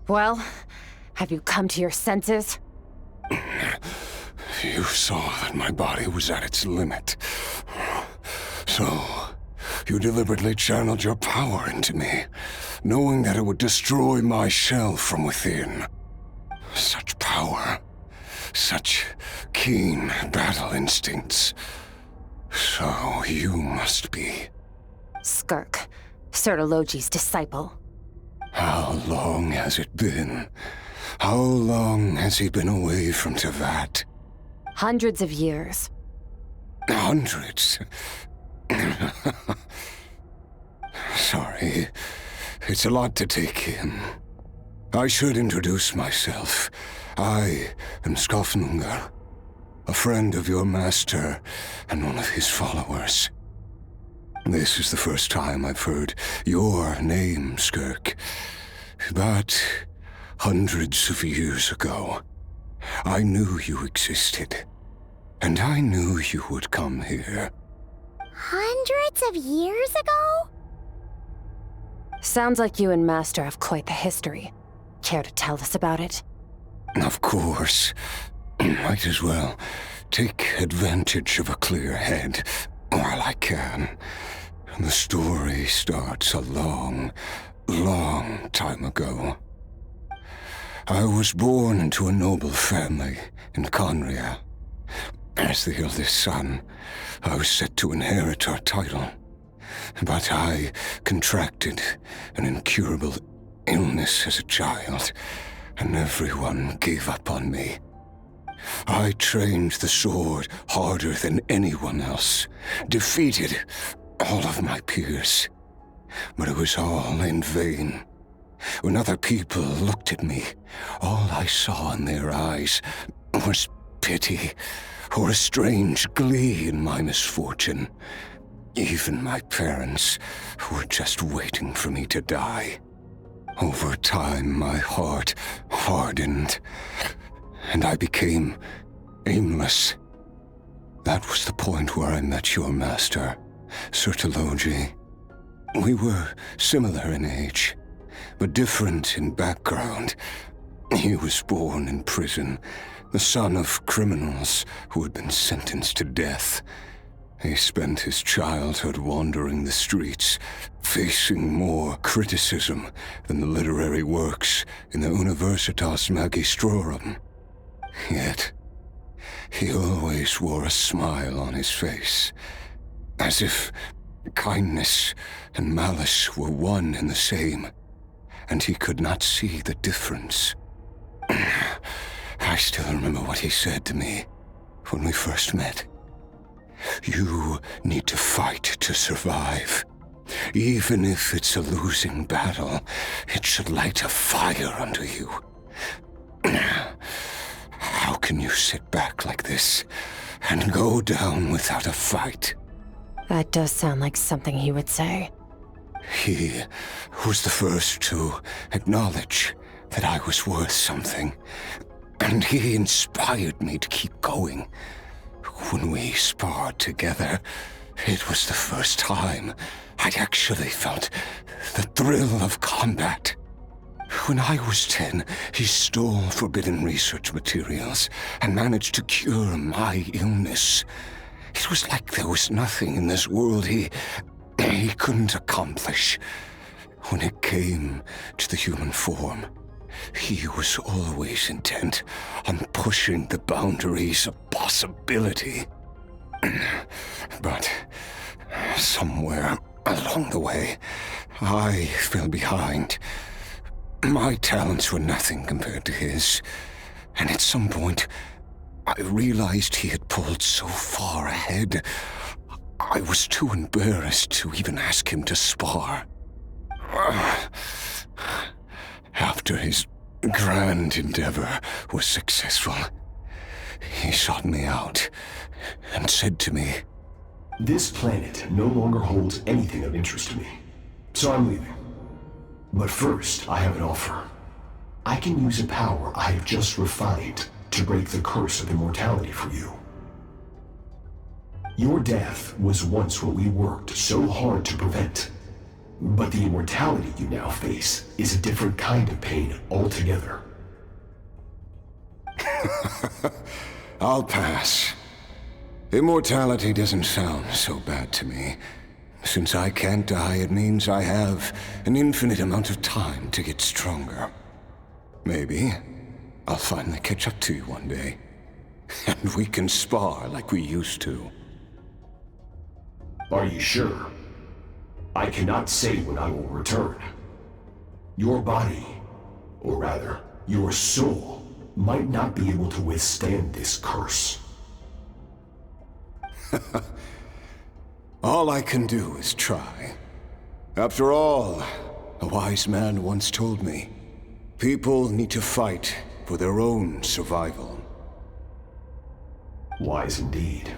Well, have you come to your senses? You saw that my body was at its limit. So, you deliberately channeled your power into me, knowing that it would destroy my shell from within. Such power. Such keen battle instincts. So you must be... Skirk, Surtalogi's disciple. How long has it been? How long has he been away from Tevat? Hundreds of years. Hundreds? Sorry, it's a lot to take in. I should introduce myself. I am Skofnungr, a friend of your master and one of his followers. This is the first time I've heard your name, Skirk. But hundreds of years ago, I knew you existed. And I knew you would come here. Hundreds of years ago? Sounds like you and Master have quite the history. Care to tell us about it? Of course. Might as well take advantage of a clear head while I can. The story starts a long, long time ago. I was born into a noble family in Conria. As the eldest son, I was set to inherit our title. But I contracted an incurable illness as a child, and everyone gave up on me. I trained the sword harder than anyone else, defeated all of my peers. But it was all in vain. When other people looked at me, all I saw in their eyes was pity or a strange glee in my misfortune. Even my parents were just waiting for me to die. Over time, my heart hardened, and I became aimless. That was the point where I met your master, Surtalogi. We were similar in age, but different in background. He was born in prison, the son of criminals who had been sentenced to death. He spent his childhood wandering the streets, facing more criticism than the literary works in the Universitas Magistrorum. Yet, he always wore a smile on his face, as if kindness and malice were one and the same, and he could not see the difference. I still remember what he said to me when we first met. You need to fight to survive. Even if it's a losing battle, it should light a fire under you. How can you sit back like this and go down without a fight? That does sound like something he would say. He was the first to acknowledge that I was worth something, and he inspired me to keep going. When we sparred together, it was the first time I'd actually felt the thrill of combat. When I was 10, he stole forbidden research materials and managed to cure my illness. It was like there was nothing in this world he couldn't accomplish. When it came to the human form, he was always intent on pushing the boundaries of possibility. But somewhere along the way, I fell behind. My talents were nothing compared to his, and at some point, I realized he had pulled so far ahead, I was too embarrassed to even ask him to spar. After his grand endeavor was successful, he sought me out and said to me, "This planet no longer holds anything of interest to me, so I'm leaving. But first, I have an offer. I can use a power I have just refined to break the curse of immortality for you. Your death was once what we worked so hard to prevent. But the immortality you now face is a different kind of pain altogether. I'll pass. Immortality doesn't sound so bad to me. Since I can't die, it means I have an infinite amount of time to get stronger. Maybe I'll finally catch up to you one day, and we can spar like we used to. Are you sure? I cannot say when I will return. Your body, or rather, your soul, might not be able to withstand this curse. All I can do is try. After all, a wise man once told me, people need to fight for their own survival. Wise indeed.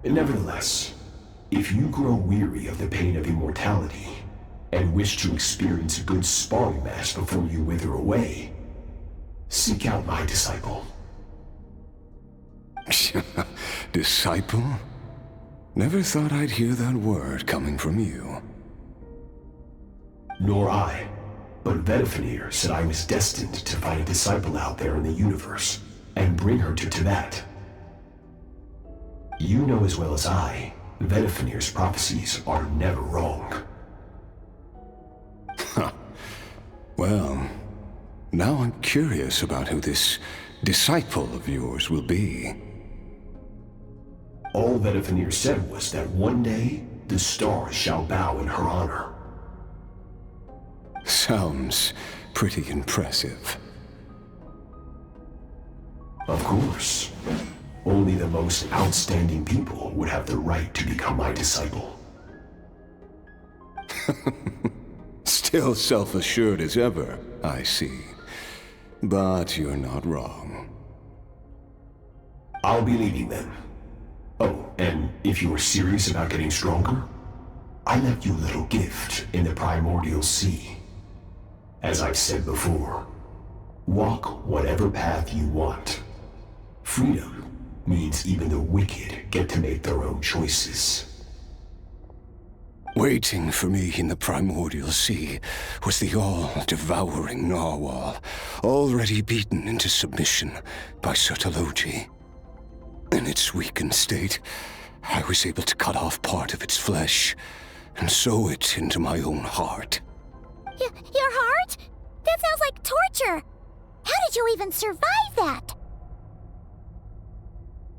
Nevertheless, if you grow weary of the pain of immortality, and wish to experience a good sparring match before you wither away, seek out my disciple. Disciple? Never thought I'd hear that word coming from you. Nor I, but Vedifenir said I was destined to find a disciple out there in the universe, and bring her to Tibet. You know as well as I, Vedifenir's prophecies are never wrong. Well, now I'm curious about who this disciple of yours will be. All Vedifenir said was that one day, the stars shall bow in her honor. Sounds pretty impressive. Of course. Only the most outstanding people would have the right to become my disciple. Still self-assured as ever, I see. But you're not wrong. I'll be leaving then. Oh, and if you are serious about getting stronger, I left you a little gift in the primordial sea. As I've said before, walk whatever path you want. Freedom means even the wicked get to make their own choices. Waiting for me in the primordial sea was the all-devouring narwhal, already beaten into submission by Surtalogi. In its weakened state, I was able to cut off part of its flesh and sew it into my own heart. Your heart? That sounds like torture! How did you even survive that?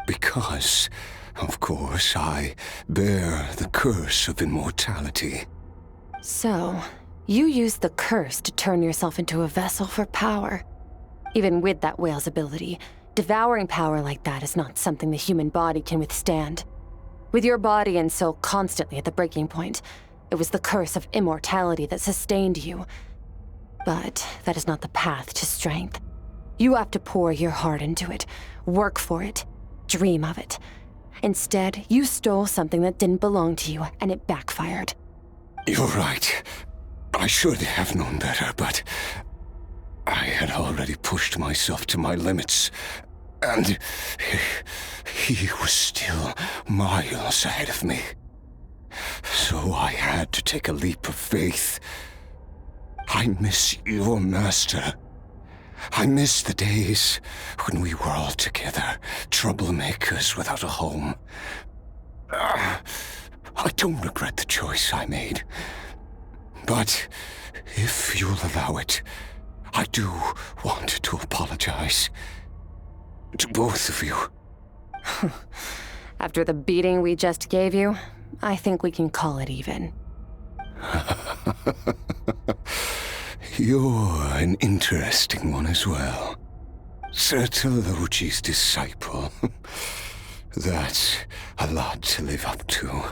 Because, of course, I bear the curse of immortality. So, you used the curse to turn yourself into a vessel for power. Even with that whale's ability, devouring power like that is not something the human body can withstand. With your body and soul constantly at the breaking point, it was the curse of immortality that sustained you. But that is not the path to strength. You have to pour your heart into it, work for it, dream of it. Instead, you stole something that didn't belong to you, and it backfired. You're right. I should have known better, but I had already pushed myself to my limits, and he was still miles ahead of me. So I had to take a leap of faith. I miss your master. I miss the days when we were all together, troublemakers without a home. I don't regret the choice I made. But if you'll allow it, I do want to apologize. To both of you. After the beating we just gave you, I think we can call it even. You're an interesting one as well. Surtalogi's disciple. That's a lot to live up to.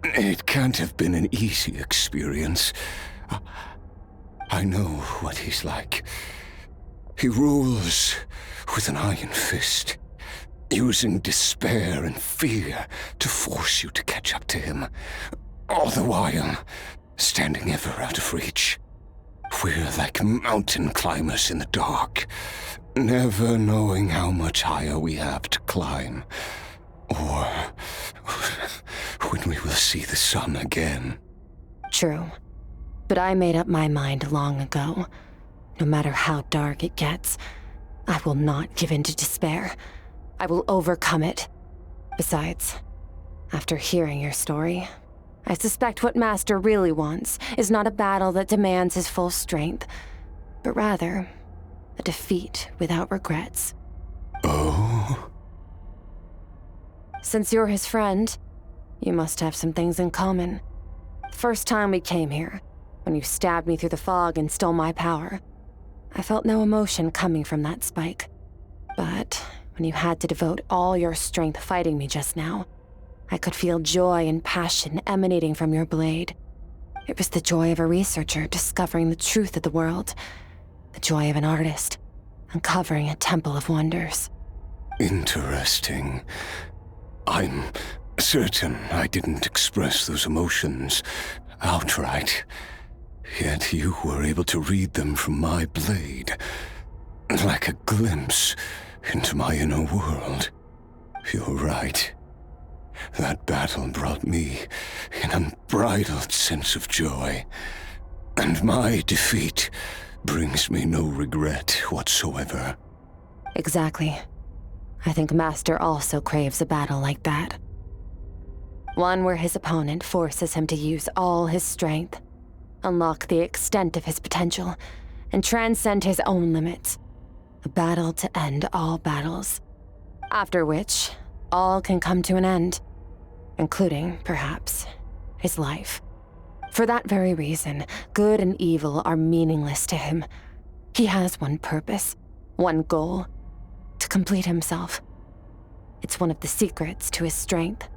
It can't have been an easy experience. I know what he's like. He rules with an iron fist, using despair and fear to force you to catch up to him, all the while standing ever out of reach. We're like mountain climbers in the dark, never knowing how much higher we have to climb, Or when we will see the sun again. True. But I made up my mind long ago. No matter how dark it gets, I will not give in to despair. I will overcome it. Besides, after hearing your story, I suspect what Master really wants is not a battle that demands his full strength, but rather a defeat without regrets. Oh? Since you're his friend, you must have some things in common. The first time we came here, when you stabbed me through the fog and stole my power, I felt no emotion coming from that spike. But when you had to devote all your strength fighting me just now, I could feel joy and passion emanating from your blade. It was the joy of a researcher discovering the truth of the world, the joy of an artist uncovering a temple of wonders. Interesting. I'm certain I didn't express those emotions outright, yet you were able to read them from my blade, like a glimpse into my inner world. You're right. That battle brought me an unbridled sense of joy, and my defeat brings me no regret whatsoever. Exactly. I think Master also craves a battle like that. One where his opponent forces him to use all his strength, unlock the extent of his potential, and transcend his own limits. A battle to end all battles. After which, all can come to an end, including, perhaps, his life. For that very reason, good and evil are meaningless to him. He has one purpose, one goal: to complete himself. It's one of the secrets to his strength.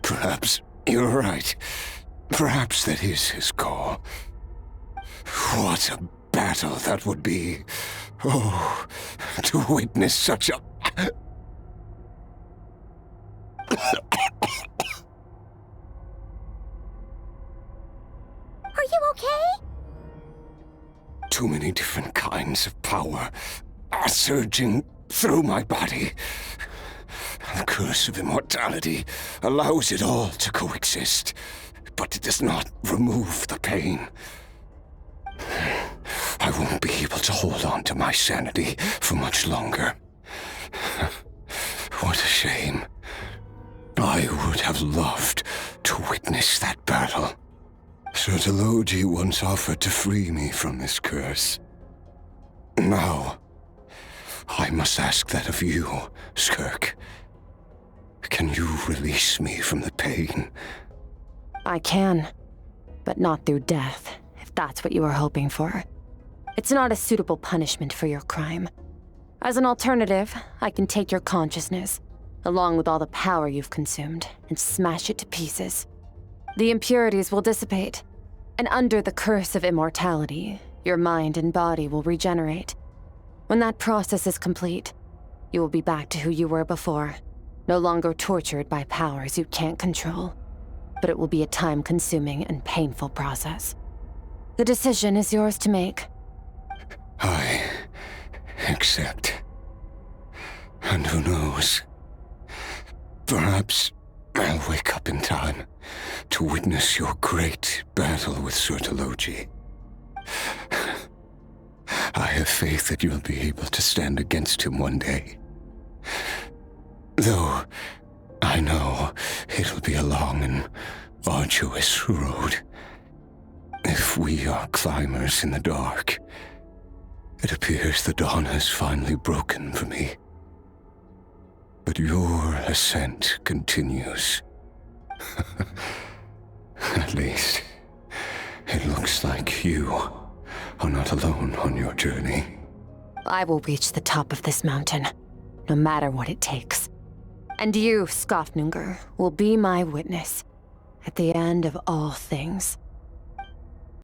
Perhaps you're right. Perhaps that is his goal. What a battle that would be. Oh, to witness such a... Are you okay? Too many different kinds of power are surging through my body. The curse of immortality allows it all to coexist, but it does not remove the pain. I won't be able to hold on to my sanity for much longer. What a shame. I would have loved to witness that battle. Surtalogi once offered to free me from this curse. Now, I must ask that of you, Skirk. Can you release me from the pain? I can, but not through death, if that's what you were hoping for. It's not a suitable punishment for your crime. As an alternative, I can take your consciousness, along with all the power you've consumed, and smash it to pieces. The impurities will dissipate, and under the curse of immortality, your mind and body will regenerate. When that process is complete, you will be back to who you were before, no longer tortured by powers you can't control. But it will be a time-consuming and painful process. The decision is yours to make. I accept. And who knows? Perhaps I'll wake up in time to witness your great battle with Surtalogi. I have faith that you'll be able to stand against him one day. Though I know it'll be a long and arduous road. If we are climbers in the dark, it appears the dawn has finally broken for me. But your ascent continues. At least, it looks like you are not alone on your journey. I will reach the top of this mountain, no matter what it takes. And you, Skofnungr, will be my witness at the end of all things.